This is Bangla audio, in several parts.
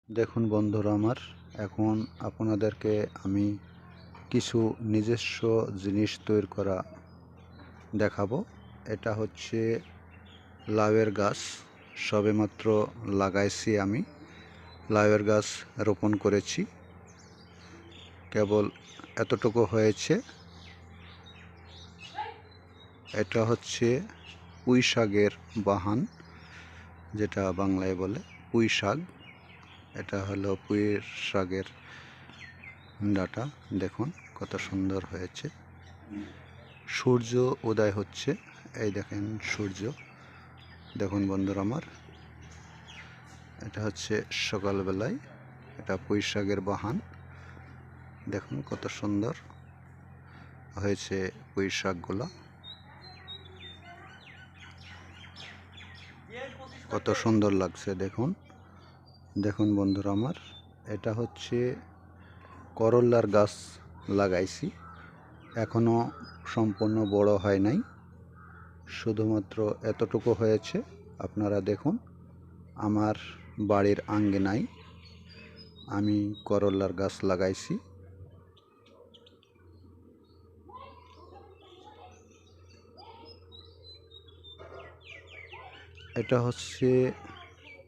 দেখুন বন্ধুরা আমার, এখন আপনাদেরকে আমি কিছু নিজস্ব জিনিস তৈরি করা দেখাবো। এটা হচ্ছে লাউয়ের গাছ, সবেমাত্র লাগাইছি আমি। লাউয়ের গাছ রোপণ করেছি, কেবল এতটুকু হয়েছে। এটা হচ্ছে পুঁই শাকের বাহান, যেটা বাংলায় বলে পুঁই শাক। এটা হলো পুঁই শাকের ডাটা। দেখুন কত সুন্দর হয়েছে। সূর্য উদয় হচ্ছে, এই দেখেন সূর্য। দেখুন বন্ধুরা আমার, এটা হচ্ছে সকালবেলায়। এটা পুঁই শাকের বাহান। দেখুন কত সুন্দর হয়েছে পুঁই শাকগুলো, কত সুন্দর লাগছে। দেখুন দেখুন বন্ধুরা আমার, এটা হচ্ছে করল্লার গাছ লাগাইছি, এখনো সম্পূর্ণ বড় হয় নাই, শুধুমাত্র এতটুকু হয়েছে। আপনারা দেখুন, আমার বাড়ির আঙ্গিনায় আমি করল্লার গাছ লাগাইছি। এটা হচ্ছে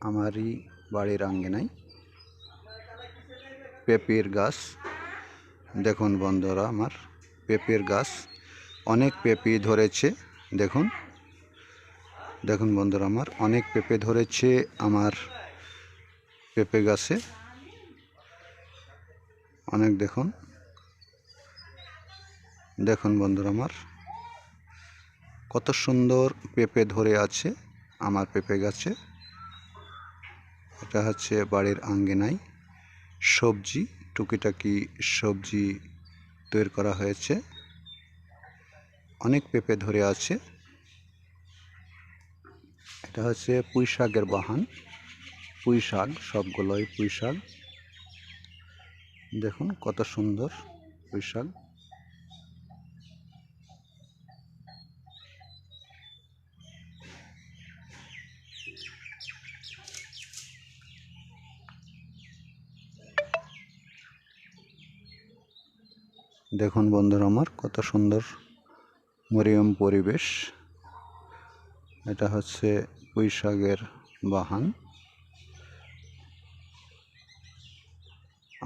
আমারই বাড়ির আঙ্গিনায় পেঁপের গাছ। দেখুন বন্ধুরা আমার, পেঁপের গাছ অনেক পেঁপে ধরেছে। দেখুন দেখুন বন্ধুরা আমার, অনেক পেঁপে ধরেছে আমার পেঁপে গাছে, অনেক। দেখুন দেখুন বন্ধুরা আমার, কত সুন্দর পেঁপে ধরে আছে আমার পেঁপে গাছে। এটা হচ্ছে বাড়ির আঙ্গিনায় সবজি, টুকিটাকি সবজি তৈরি করা হয়েছে। অনেক পেঁপে ধরে আছে। এটা হচ্ছে পুঁই শাকের বাহান, পুঁই শাক, সবগুলোই পুঁই শাক। দেখুন কত সুন্দর পুঁই শাক। দেখুন বন্ধুরা আমার, কত সুন্দর মরিয়ম পরিবেশ। এটা হচ্ছে পুঁই শাকের বাহান।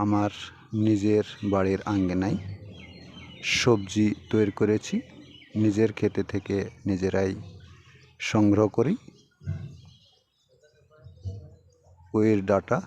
আমার নিজের বাড়ির আঙ্গিনায় সবজি তৈরি করেছি, নিজের ক্ষেতে থেকে নিজেরাই সংগ্রহ করি। পুঁইয়ের ডাঁটা